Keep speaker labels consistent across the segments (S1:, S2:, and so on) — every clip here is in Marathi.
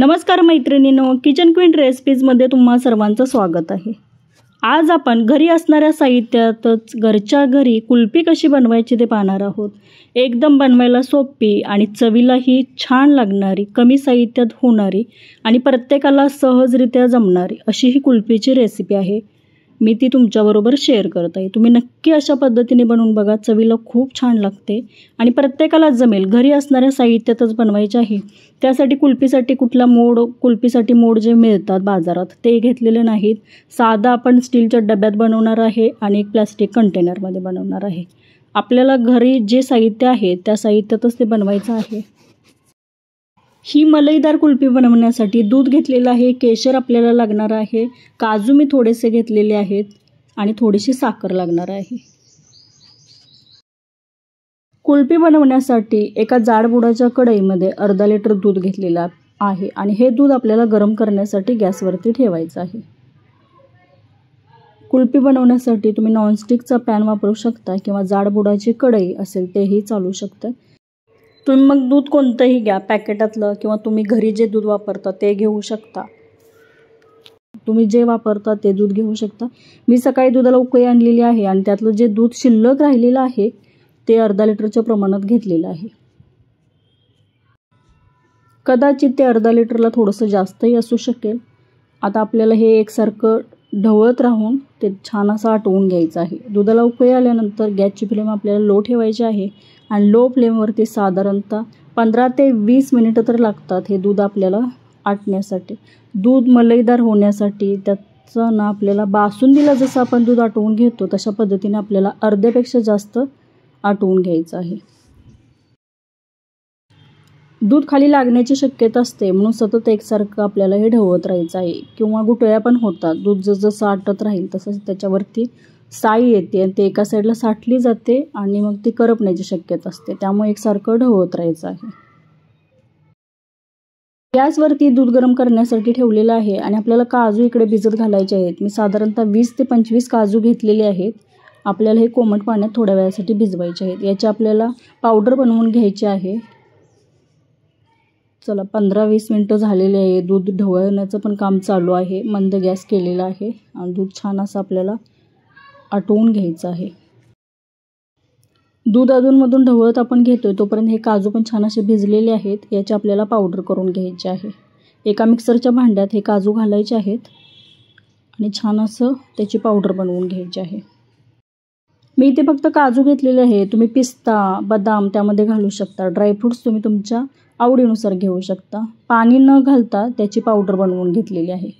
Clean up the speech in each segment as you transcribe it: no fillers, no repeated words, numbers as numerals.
S1: नमस्कार मैत्रिणींनो, किचन क्वीन रेसिपीजमध्ये तुम्हा सर्वांचं स्वागत आहे। आज आपण घरी असणाऱ्या साहित्यातच घरच्या घरी कुल्फी कशी बनवायची ते पाहणार आहोत। एकदम बनवायला सोपी आणि चवीलाही छान लागणारी, कमी साहित्यात होणारी आणि प्रत्येकाला सहजरित्या जमणारी अशी ही कुल्फीची रेसिपी आहे। मी ती तुमच्याबरोबर शेअर करत आहे। तुम्ही नक्की अशा पद्धतीने बनवून बघा, चवीला खूप छान लागते आणि प्रत्येकाला जमेल। घरी असणाऱ्या साहित्यातच बनवायचे आहे। त्यासाठी कुल्फीसाठी मोड जे मिळतात बाजारात ते घेतलेले नाहीत। साधा आपण स्टीलच्या डब्यात बनवणार आहे आणि एक प्लास्टिक कंटेनरमध्ये बनवणार आहे। आपल्याला घरी जे साहित्य आहे त्या साहित्यातच ते बनवायचं आहे। ही मलईदार कुल्फी बनवण्यासाठी दूध घेतलेलं आहे, केशर आपल्याला लागणार आहे, काजू मी थोडेसे घेतलेले आहेत आणि थोडीशी साखर लागणार आहे। कुल्फी बनवण्यासाठी एका जाड बुडाच्या कढईमध्ये अर्धा लिटर दूध घेतलेलं आहे आणि हे दूध आपल्याला गरम करण्यासाठी गॅसवरती ठेवायचं आहे। कुल्फी बनवण्यासाठी तुम्ही नॉनस्टिकचा पॅन वापरू शकता किंवा जाड बुडाची कढई असेल तेही चालू शकतं। तुम्ही मग दूध कोणतंही घ्या, पॅकेटातलं किंवा तुम्ही घरी जे दूध वापरता ते घेऊ शकता। तुम्ही जे वापरता ते दूध घेऊ शकता। मी सकाळी दुधाला उकळी आणलेली आहे आणि त्यातलं जे दूध शिल्लक राहिलेलं आहे ते अर्धा लिटरच्या प्रमाणात घेतलेलं आहे। कदाचित ते अर्धा लिटरला थोडंसं जास्तही असू शकेल। आता आपल्याला हे एकसारखं ढवळत राहून ते छान असं आटवून घ्यायचं आहे। दुधाला उकळी आल्यानंतर गॅसची फ्लेम आपल्याला लो ठेवायची आहे आणि लो फ्लेमवरती साधारणतः 15 ते 20 मिनिटं तर लागतात हे दूध आपल्याला आटण्यासाठी। दूध मलईदार होण्यासाठी त्याचं ना आपल्याला बासुंदीला जसं आपण दूध आटवून घेतो तशा पद्धतीने आपल्याला अर्ध्यापेक्षा जास्त आटवून घ्यायचं आहे। दूध खाली लागण्याची शक्यता असते म्हणून सतत एकसारखं आपल्याला हे ढवळत राहायचं आहे किंवा गुठळ्या पण होतात। दूध जसं आटत राहील तसंच त्याच्यावरती साई येते आणि ते एका साईडला साठली जाते आणि मग ती करपण्याची शक्यता असते, त्यामुळे एकसारखं ढवळत राहायचं आहे। गॅसवरती दूध गरम करण्यासाठी ठेवलेलं आहे आणि आपल्याला काजू इकडे भिजत घालायचे आहेत। मी साधारणतः 20 ते 25 काजू घेतलेले आहेत। आपल्याला हे कोमट पाण्यात थोड्या वेळासाठी भिजवायचे आहेत। याची आपल्याला पावडर बनवून घ्यायची आहे। चला 15-20 मिनिटं झालेले आहे। दूध ढवळण्याचं पण काम चालू आहे। मंद गॅस केलेला आहे आणि दूध छान असं आपल्याला आटवून घ्यायचं आहे। दूध अधूनमधून ढवळत आपण घेतोय तोपर्यंत हे काजू पण छान असे भिजलेले आहेत। याची आपल्याला पावडर करून घ्यायची आहे। एका मिक्सरच्या भांड्यात हे काजू घालायचे आहेत आणि छान असं त्याची पावडर बनवून घ्यायची आहे। मी इथे फक्त काजू घेतलेले आहे। तुम्ही पिस्ता, बदाम त्यामध्ये घालू शकता। ड्रायफ्रुट्स तुम्ही तुमच्या आवडीनुसार घेऊ शकता। पाणी न घालता त्याची पावडर बनवून घेतलेली आहे।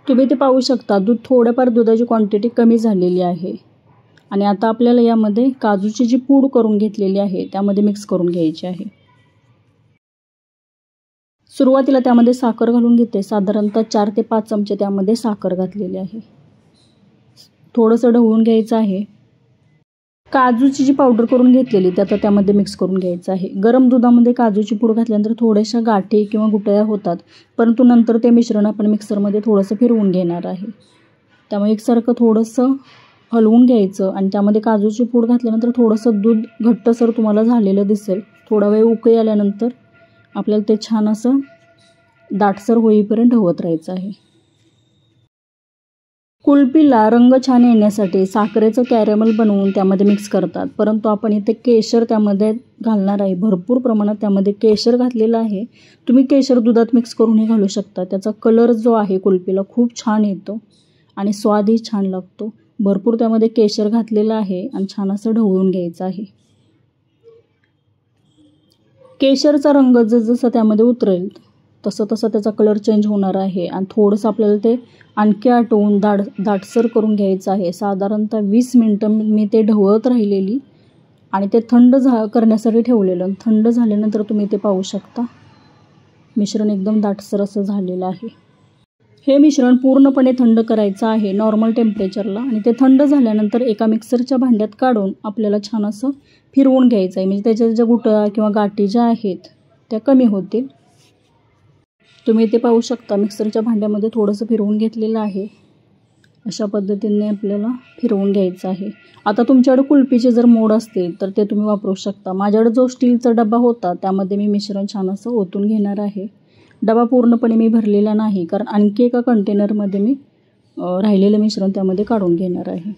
S1: तुम्ही ते पाहू शकता थोडंफार दुधाची क्वांटिटी कमी झालेली आहे आणि आता आपल्याला यामध्ये काजूची जी पूड करून घेतलेली आहे त्यामध्ये मिक्स करून घ्यायची आहे। सुरुवातीला त्यामध्ये साखर घालून घेते। साधारणतः 4 ते 5 चमचे त्यामध्ये साखर घातलेली आहे। थोडंसं ढवळून घ्यायचं आहे। काजूची जी पावडर करून घेतलेली ते आता त्यामध्ये मिक्स करून घ्यायचं आहे। गरम दुधामध्ये काजूची पूड घातल्यानंतर थोड्याशा गाठी किंवा गुठळ्या होतात, परंतु नंतर ते मिश्रण आपण मिक्सरमध्ये थोडंसं फिरवून घेणार आहे। त्यामुळे एकसारखं थोडंसं हलवून घ्यायचं आणि त्यामध्ये काजूची पूड घातल्यानंतर थोडंसं दूध घट्टसर तुम्हाला झालेलं दिसेल। थोडा वेळ उकळी आल्यानंतर आपल्याला ते छान असं दाटसर होईपर्यंत ढवळत राहायचं आहे। कुल्फीला रंग छान येण्यासाठी साखरेचं कॅरेमल बनवून त्यामध्ये मिक्स करतात, परंतु आपण इथे केशर त्यामध्ये घालणार आहे। भरपूर प्रमाणात त्यामध्ये केशर घातलेलं आहे। तुम्ही केशर दुधात मिक्स करूनही घालू शकता। त्याचा कलर जो आहे कुल्फीला खूप छान येतो आणि स्वादही छान लागतो। भरपूर त्यामध्ये केशर घातलेलं आहे आणि छान असं ढवळून घ्यायचं आहे। केशरचा रंग जसं त्यामध्ये उतरेल तसं त्याचा कलर चेंज होणार आहे आणि थोडंसं आपल्याला ते आणखी आटवून दाटसर करून घ्यायचं आहे। साधारणतः 20 मिनिटं मी ते ढवळत राहिलेली आणि ते थंड करण्यासाठी ठेवलेलं। थंड झाल्यानंतर तुम्ही ते पाहू शकता मिश्रण एकदम दाटसर असं झालेलं आहे। हे मिश्रण पूर्णपणे थंड करायचं आहे नॉर्मल टेम्परेचरला आणि ते थंड झाल्यानंतर एका मिक्सरच्या भांड्यात काढून आपल्याला छान असं फिरवून घ्यायचं आहे, म्हणजे त्याच्या ज्या गुठळ्या किंवा गाठी ज्या आहेत त्या कमी होतील। तुम्ही ते पाहू शकता मिक्सरच्या भांड्यामध्ये थोडंसं फिरवून घेतलेलं आहे। अशा पद्धतीने आपल्याला फिरवून घ्यायचं आहे। आता तुमच्याकडे कुल्फीचे जर मोड असतील तर ते तुम्ही वापरू शकता। माझ्याकडे जो स्टीलचा डबा होता त्यामध्ये मी मिश्रण छान असं ओतून घेणार आहे डबा पूर्णपणे मी भरलेला नाही, कारण आणखी एका कंटेनरमध्ये मी राहिलेलं मिश्रण त्यामध्ये काढून घेणार आहे.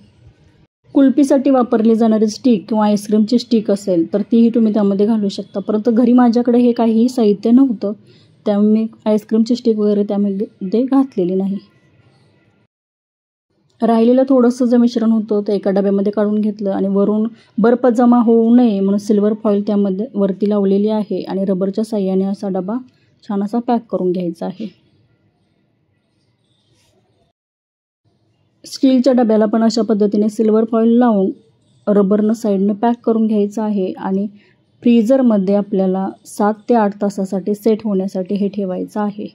S1: कुल्फीसाठी वापरली जाणारी स्टिक किंवा आईस्क्रीमची स्टिक असेल तर तीही तुम्ही त्यामध्ये घालू शकता, परंतु घरी माझ्याकडे हे काहीही साहित्य नव्हतं, त्यामुळे मी आईस्क्रीमची स्टिक वगैरे त्यामध्ये घातलेली नाही. राहिलेलं थोडंसं जे मिश्रण होतं ते एका डब्यामध्ये काढून घेतलं आणि वरून बर्फ जमा होऊ नये म्हणून सिल्वर फॉईल त्यामध्ये वरती लावलेली आहे आणि रबरच्या साह्याने असा डबा छान असा पॅक करून घ्यायचा आहे. स्टीलच्या डब्याला पण अशा पद्धतीने सिल्वर फॉईल लावून रबरनं साईडनं पॅक करून घ्यायचं आहे आणि फ्रीझरमध्ये आपल्याला 7 ते 8 तासासाठी सेट होण्यासाठी हे ठेवायचं आहे.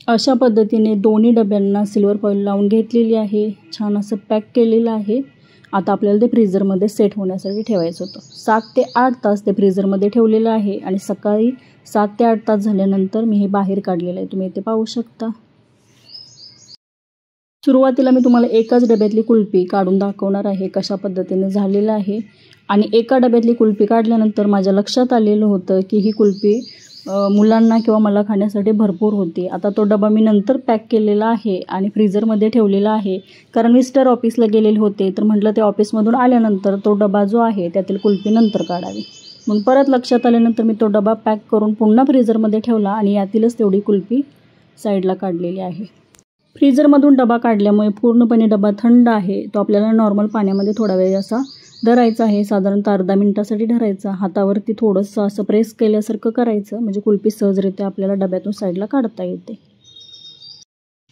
S1: अशा पद्धतीने दोन्ही डब्यांना सिल्वर फॉईल लावून घेतलेली आहे, छान असं पॅक केलेलं आहे. आता आपल्याला ते फ्रीझरमध्ये सेट होण्यासाठी ठेवायचं होतं. 7 ते 8 तास ते फ्रीझरमध्ये ठेवलेलं आहे आणि सकाळी 7 ते 8 तास झाल्यानंतर मी हे बाहेर काढलेलं आहे, तुम्ही इथे पाहू शकता. सुरुवातीला मी तुम्हाला एकाच डब्यातली कुल्फी काढून दाखवणार आहे कशा पद्धतीने झालेलं आहे. आणि एका डब्यातली कुल्फी काढल्यानंतर माझ्या लक्षात आलेलं होतं की ही कुल्फी मुलांना किंवा मला खाण्यासाठी भरपूर होती. आता तो डबा मी नंतर पॅक केलेला आहे आणि फ्रीझरमध्ये ठेवलेला आहे, कारण मिस्टर ऑफिसला गेलेले होते, तर म्हटलं ते ऑफिसमधून आल्यानंतर तो डबा जो आहे त्यातील कुल्फी नंतर काढावी. मग परत लक्षात आल्यानंतर मी तो डबा पॅक करून पुन्हा फ्रीझरमध्ये ठेवला आणि यातीलच तेवढी कुल्फी साईडला काढलेली आहे. फ्रीझरमधून डबा काढल्यामुळे पूर्णपणे डबा थंड आहे. तो आपल्याला नॉर्मल पाण्यामध्ये थोडा वेळ असा धरायचा आहे, साधारणतः अर्धा मिनिटासाठी धरायचा. हातावरती थोडंसं असं प्रेस केल्यासारखं करायचं, म्हणजे कुल्फी सहजरित्या आपल्याला डब्यातून साईडला काढता येते.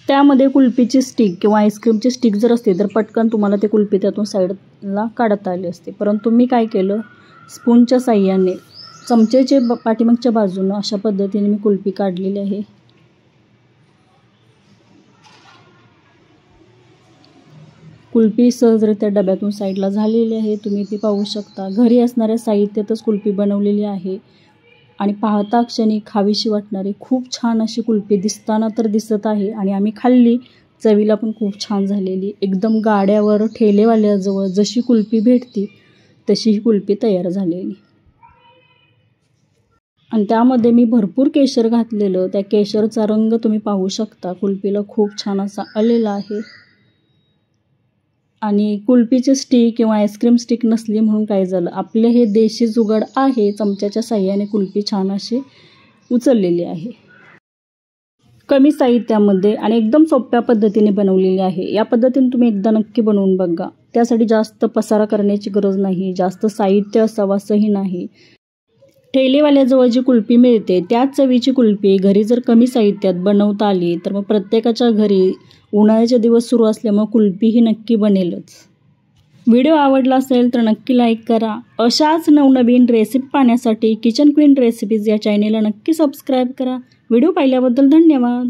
S1: त्यामध्ये कुल्फीची स्टिक किंवा आईस्क्रीमची स्टिक जर असते तर पटकन तुम्हाला ते कुल्फी त्यातून साईडला काढता आली असते, परंतु मी काय केलं, स्पूनच्या साह्याने चमचेचे पाठीमागच्या बाजूनं अशा पद्धतीने मी कुल्फी काढलेली आहे. कुल्फी सहजरित्या डब्यातून साईडला झालेली आहे, तुम्ही ती पाहू शकता. घरी असणाऱ्या साहित्यातच कुल्फी बनवलेली आहे आणि पाहता क्षणी खावीशी वाटणारी खूप छान अशी कुल्फी दिसताना तर दिसत आहे आणि आम्ही खाल्ली, चवीला पण खूप छान झालेली. एकदम गाड्यावर ठेलेवाल्याजवळ जशी कुल्फी भेटती तशी ही कुल्फी तयार झालेली. आणि त्यामध्ये मी भरपूर केशर घातलेलं, त्या केशरचा रंग तुम्ही पाहू शकता. कुल्फीला खूप छान असा आलेला आहे. आणि कुल्फीची स्टिक किंवा आईस्क्रीम स्टिक नसली म्हणून काय झालं, आपले हे देशी जुगाड आहे, चमच्याच्या साह्याने कुल्फी छान अशी उचललेली आहे. कमी साहित्यामध्ये आणि एकदम सोप्या पद्धतीने बनवलेली आहे. या पद्धतीने तुम्ही एकदा नक्की बनवून बघा. त्यासाठी जास्त पसारा करण्याची गरज नाही, जास्त साहित्य असावं असंही नाही. ठेलेवाल्याजवळ जी कुल्फी मिळते त्याच चवीची कुल्फी घरी जर कमी साहित्यात बनवता आली तर मग प्रत्येकाच्या घरी उन्हाळ्याचे दिवस सुरू असल्यामुळे कुल्फी ही नक्की बनेलच. व्हिडिओ आवडला असेल तर नक्की लाईक करा. अशाच नवनवीन रेसिपी पाहण्यासाठी किचन क्वीन रेसिपीज या चॅनेलला नक्की सबस्क्राईब करा. व्हिडिओ पाहिल्याबद्दल धन्यवाद.